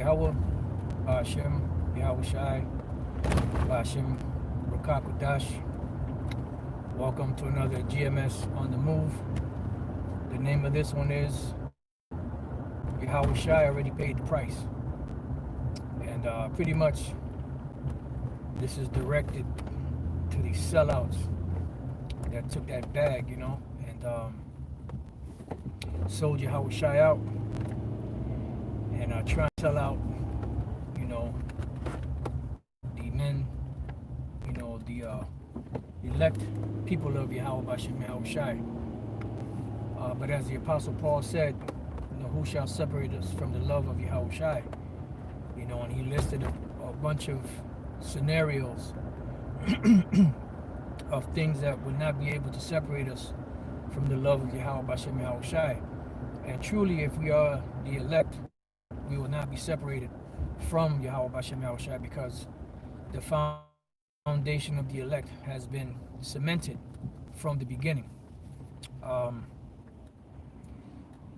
Yahweh, Ba'ashem, Yahawashi, Ba'ashem, Rakakudash. Welcome to another GMS on the Move. The name of this one is Yahawashi already paid the price. And pretty much this is directed to these sellouts that took that bag, and sold Yahawashi out and trying to sell out, the men, the elect people of Yahawashi. But as the Apostle Paul said, who shall separate us from the love of Yahawashi? And he listed a bunch of scenarios of things that would not be able to separate us from the love of Yahawashi. And truly, if we are the elect, we will not be separated from Yahawashi because the foundation of the elect has been cemented from the beginning.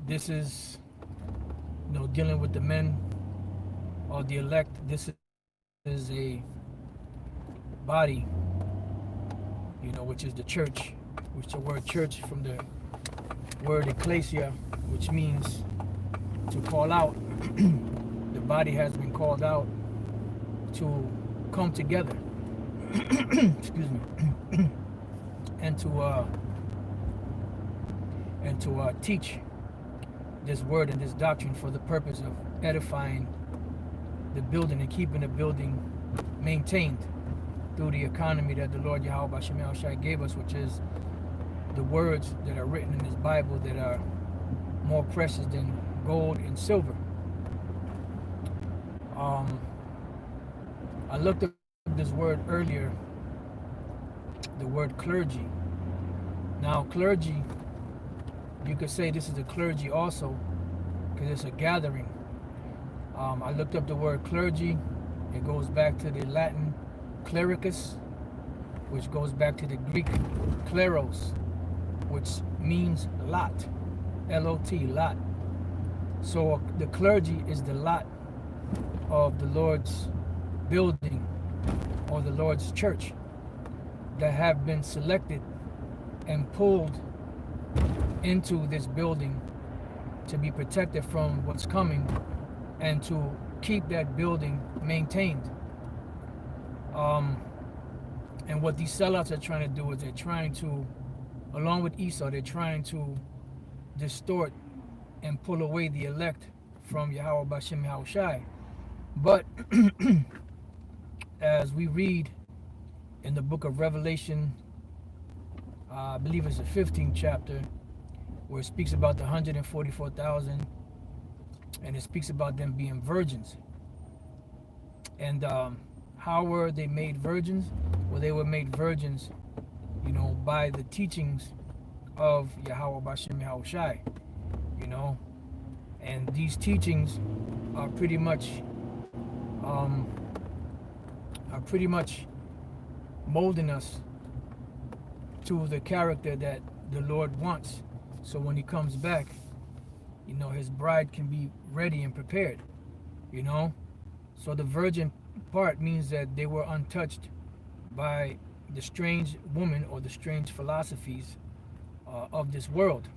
This is, dealing with the men of the elect. This is a body, which is the church, which the word church from the word ecclesia, which means to call out. The body has been called out to come together, excuse me, and to teach this word and this doctrine for the purpose of edifying the building and keeping the building maintained through the economy that the Lord Yahawashi gave us, which is the words that are written in this Bible that are more precious than gold and silver. I looked up this word earlier, the word clergy. Now, clergy, you could say this is a clergy also, because it's a gathering. I looked up the word clergy. It goes back to the Latin clericus, which goes back to the Greek kleros, which means lot, L-O-T, lot. So the clergy is the lot of the Lord's building or the Lord's church that have been selected and pulled into this building to be protected from what's coming and to keep that building maintained. And what these sellouts are trying to do is they're trying to, along with Esau, they're trying to distort and pull away the elect from Yahawashi. But as we read in the book of Revelation, I believe it's the 15th chapter, where it speaks about the 144,000, and it speaks about them being virgins. And how were they made virgins? Well, they were made virgins, by the teachings of Yahawashi, and these teachings are pretty much molding us to the character that the Lord wants. So when he comes back, his bride can be ready and prepared, So the virgin part means that they were untouched by the strange woman or the strange philosophies of this world.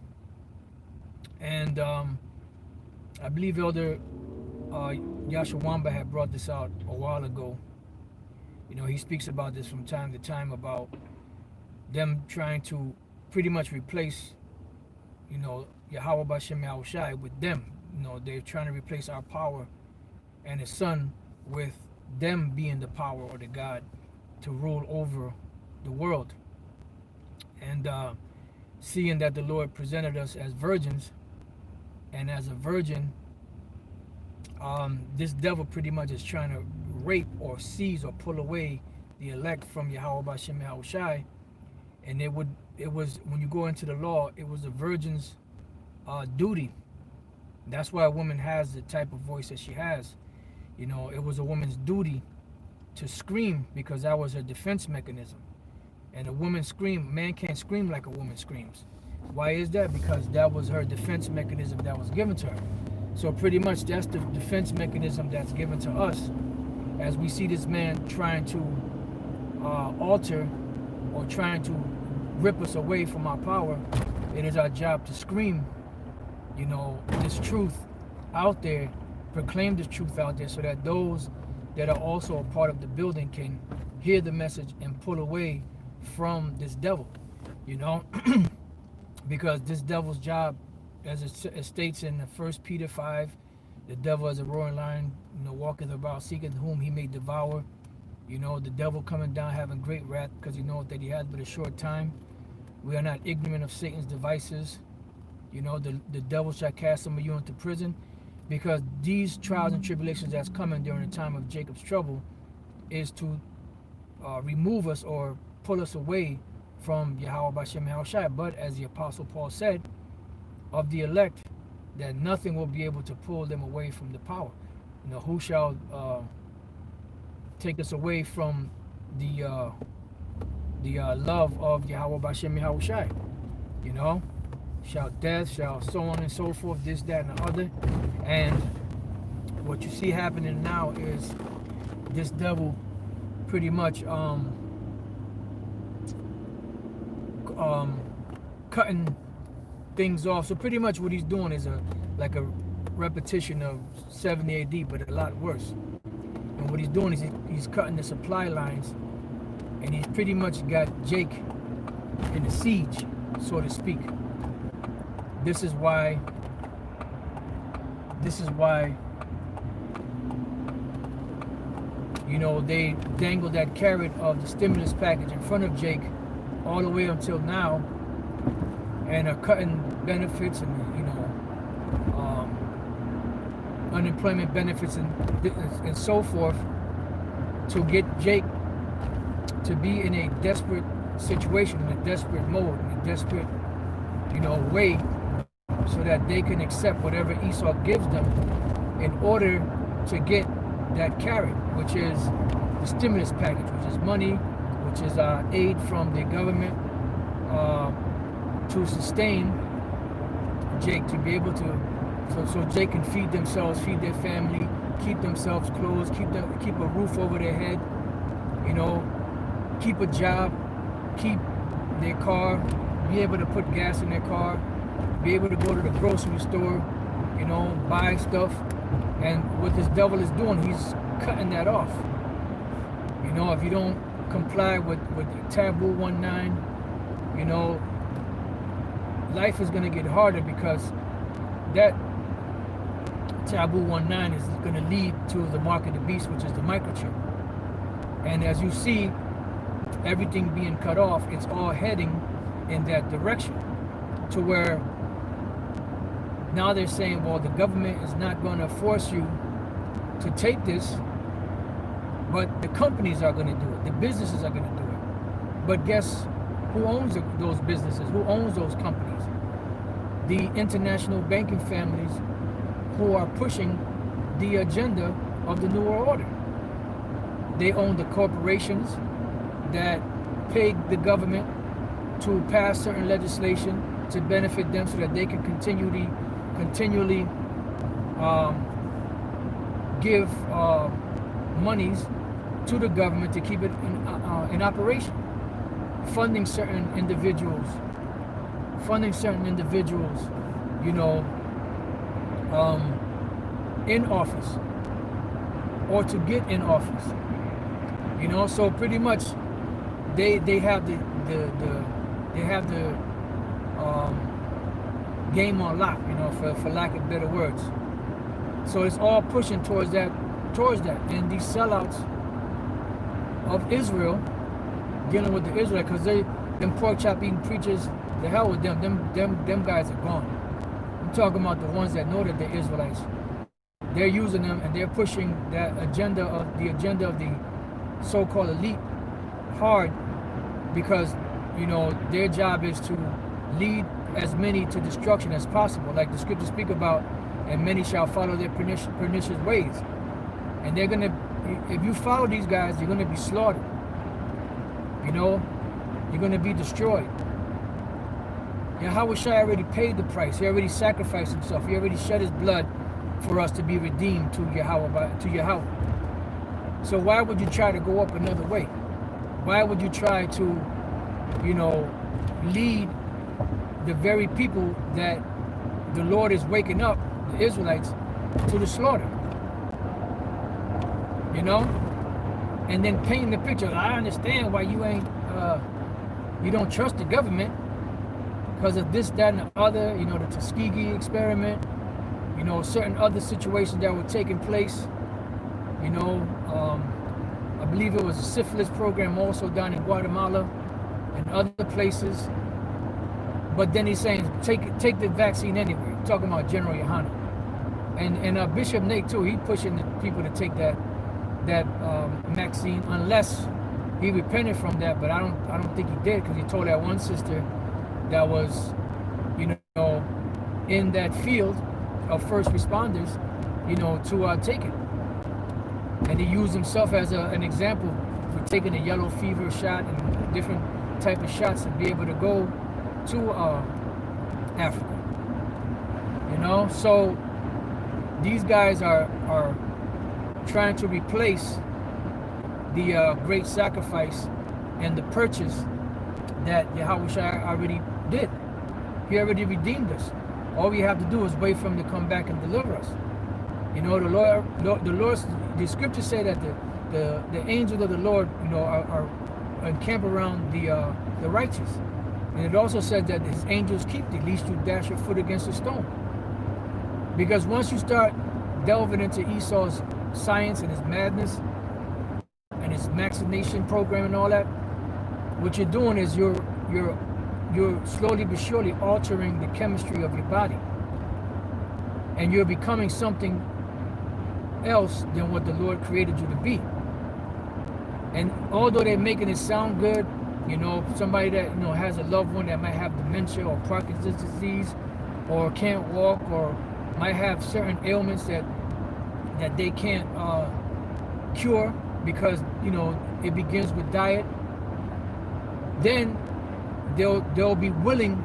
And I believe Elder Yashawamba had brought this out a while ago. He speaks about this from time to time about them trying to pretty much replace, Yahawashi with them. They're trying to replace our power and his son with them being the power or the God to rule over the world. And seeing that the Lord presented us as virgins, and as a virgin, this devil pretty much is trying to rape or seize or pull away the elect from Yahawashi. And it was when you go into the law, it was a virgin's duty. That's why a woman has the type of voice that she has. It was a woman's duty to scream because that was her defense mechanism. And a woman scream, man can't scream like a woman screams. Why is that? Because that was her defense mechanism that was given to her. So pretty much that's the defense mechanism that's given to us as we see this man trying to alter or trying to rip us away from our power. It is our job to scream, this truth out there, proclaim this truth out there so that those that are also a part of the building can hear the message and pull away from this devil, because this devil's job, as it states in the 1 Peter 5, the devil as a roaring lion, walketh about seeking whom he may devour. The devil coming down having great wrath because he knows that he has but a short time. We are not ignorant of Satan's devices. The devil shall cast some of you into prison, because these trials and tribulations that's coming during the time of Jacob's trouble is to remove us or pull us away from Yahawashi. But as the Apostle Paul said, of the elect, that nothing will be able to pull them away from the power. Who shall take us away from the love of Yahawashi? Shall death, shall so on and so forth, this, that, and the other. And what you see happening now is this devil pretty much cutting things off. So pretty much what he's doing is like a repetition of 70 AD, but a lot worse. And what he's doing is he's cutting the supply lines, and he's pretty much got Jake in the siege, so to speak. This is why they dangled that carrot of the stimulus package in front of Jake all the way until now, and are cutting benefits and unemployment benefits and so forth to get Jake to be in a desperate situation, in a desperate mode, in a desperate way, so that they can accept whatever Esau gives them in order to get that carrot, which is the stimulus package, which is money, which is aid from the government to sustain Jake, to be able to, so Jake can feed themselves, feed their family, keep themselves clothes, keep a roof over their head, keep a job, keep their car, be able to put gas in their car, be able to go to the grocery store, buy stuff. And what this devil is doing, he's cutting that off. If you don't comply with Taboo 19, life is going to get harder, because that Taboo 19 is going to lead to the mark of the beast, which is the microchip. And as you see everything being cut off, it's all heading in that direction, to where now they're saying, well, the government is not going to force you to take this, but the companies are going to do it, the businesses are going to do it. But guess who owns those businesses? Who owns those companies? The international banking families who are pushing the agenda of the New World Order. They own the corporations that pay the government to pass certain legislation to benefit them, so that they can continually give monies to the government to keep it in operation, funding certain individuals, in office, or to get in office. So pretty much they have the game on lock, for lack of better words. So it's all pushing towards that. And these sellouts of Israel, dealing with the Israel, because them pork chop eating preachers, the hell with them. Them guys are gone. I'm talking about the ones that know that they're Israelites. They're using them, and they're pushing that agenda of the so-called elite hard, because their job is to lead as many to destruction as possible, like the scriptures speak about, and many shall follow their pernicious ways. And they're gonna, if you follow these guys, you're gonna be slaughtered. You're gonna be destroyed. Yahawashi already paid the price. He already sacrificed himself. He already shed his blood for us to be redeemed to Yahweh. So why would you try to go up another way? Why would you try to, lead the very people that the Lord is waking up, the Israelites, to the slaughter? And then painting the picture. I understand why you ain't, you don't trust the government because of this, that, and the other, the Tuskegee experiment, certain other situations that were taking place, I believe it was a syphilis program also down in Guatemala and other places. But then he's saying, take the vaccine anyway. Talking about General Yahawashi. And Bishop Nate too, he pushing the people to take that vaccine unless he repented from that, but I don't think he did, because he told that one sister that was in that field of first responders to take it, and he used himself as an example for taking a yellow fever shot and different type of shots to be able to go to Africa. So these guys are trying to replace the great sacrifice and the purchase that Yahawashi already did. He already redeemed us. All we have to do is wait for him to come back and deliver us. The scriptures say that the angels of the Lord, are encamp around the righteous. And it also says that his angels keep thee, lest you dash your foot against a stone. Because once you start delving into Esau's science and his madness and his vaccination program and all that, what you're doing is you're slowly but surely altering the chemistry of your body, and you're becoming something else than what the Lord created you to be. And although they're making it sound good, somebody that has a loved one that might have dementia or Parkinson's disease or can't walk or might have certain ailments that they can't cure because it begins with diet, then they'll be willing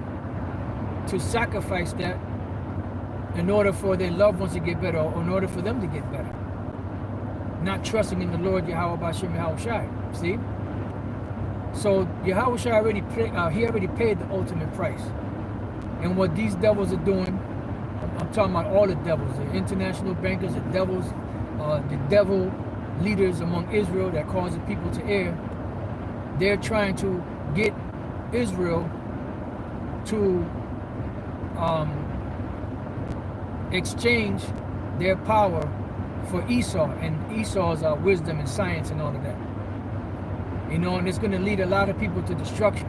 to sacrifice that in order for their loved ones to get better, or in order for them to get better, not trusting in the Lord Yahawashi. See, so Yahawashi already paid the ultimate price. And what these devils are doing, I'm talking about all the devils, the international bankers, the devils, the devil leaders among Israel that cause the people to err. They're trying to get Israel to exchange their power for Esau and Esau's wisdom and science and all of that. And it's going to lead a lot of people to destruction.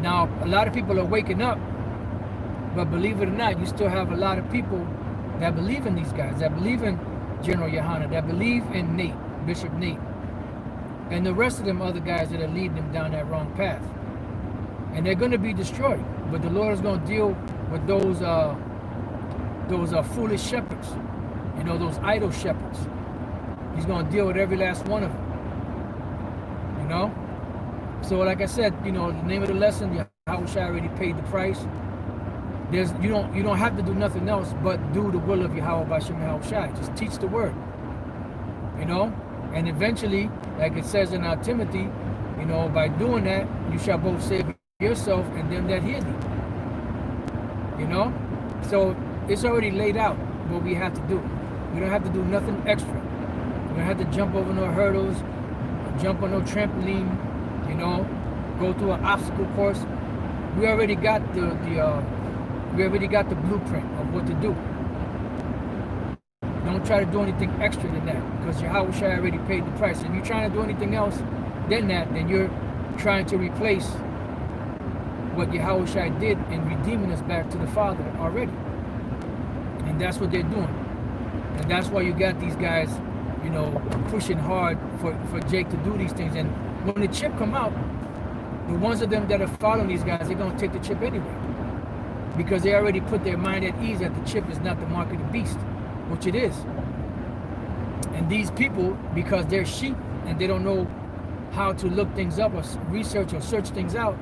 Now, a lot of people are waking up, but believe it or not, you still have a lot of people that believe in these guys, that believe in General Yahawashi, that believe in Nate, Bishop Nate, and the rest of them other guys that are leading them down that wrong path. And they're going to be destroyed. But the Lord is going to deal with those foolish shepherds, those idol shepherds. He's going to deal with every last one of them. So like I said, the name of the lesson, Yahawashi already paid the price. You don't have to do nothing else but do the will of Yahawashi. Just teach the word. And eventually, like it says in Timothy, by doing that, you shall both save yourself and them that hear thee. So it's already laid out what we have to do. We don't have to do nothing extra. We don't have to jump over no hurdles, jump on no trampoline, go through an obstacle course. We already got the blueprint of what to do. Don't try to do anything extra than that, because Yahawashi already paid the price. If you're trying to do anything else than that, then you're trying to replace what Yahawashi did in redeeming us back to the Father already. And that's what they're doing. And that's why you got these guys, pushing hard for Jake to do these things. And when the chip come out, the ones of them that are following these guys, they're going to take the chip anyway. Because they already put their mind at ease that the chip is not the mark of the beast, which it is. And these people, because they're sheep and they don't know how to look things up or research or search things out,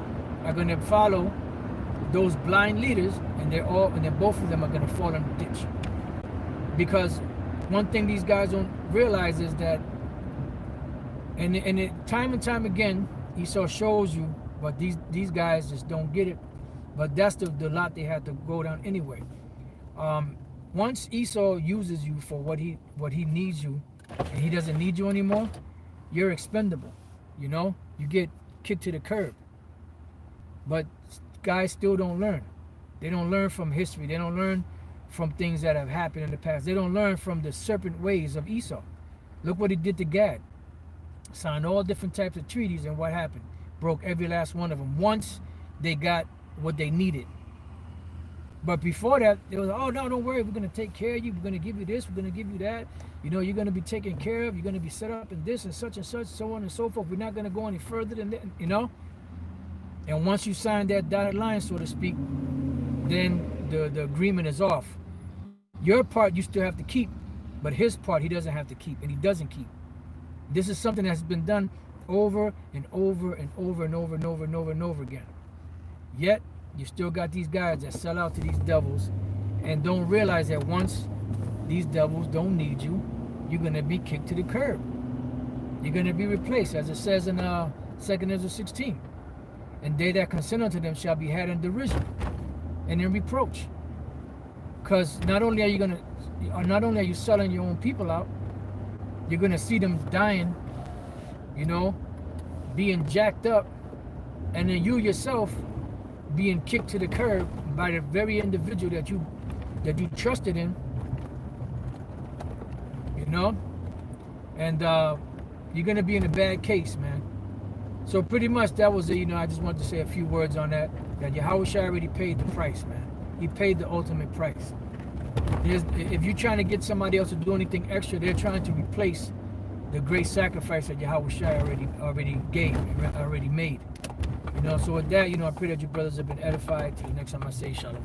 are going to follow those blind leaders, and then both of them are going to fall in the ditch. Because one thing these guys don't realize is that, time and time again, Esau shows you, but these guys just don't get it. But that's the lot they had to go down anyway. Once Esau uses you for what he needs you, and he doesn't need you anymore, you're expendable. You know, you get kicked to the curb. But guys still don't learn. They don't learn from history. They don't learn from things that have happened in the past. They don't learn from the serpent ways of Esau. Look what he did to Gad. Signed all different types of treaties, and what happened? Broke every last one of them once they got what they needed. But before that, they was, oh no, don't worry, we're going to take care of you, we're going to give you this, we're going to give you that, you know, you're going to be taken care of, you're going to be set up in this and such, so on and so forth. We're not going to go any further than that, you know. And once you sign that dotted line, so to speak, then the agreement is off. Your part you still have to keep, but his part he doesn't have to keep, and he doesn't keep. This is something that's been done over and over and over and over and over and over and over again. Yet you still got these guys that sell out to these devils and don't realize that once these devils don't need you, you're going to be kicked to the curb. You're going to be replaced, as it says in 2 Ezra 16. And they that consent unto them shall be had in derision and in reproach. Because not only are you selling your own people out, you're going to see them dying, you know, being jacked up, and then you yourself being kicked to the curb by the very individual that you trusted in, you know, and you're going to be in a bad case, man. So pretty much that was it. You know, I just wanted to say a few words on that Yahawashi already paid the price, man. He paid the ultimate price. If you're trying to get somebody else to do anything extra, they're trying to replace the great sacrifice that Yahawashi already made. You know, so with that, you know, I pray that you brothers have been edified. Till the next time I say Shalom.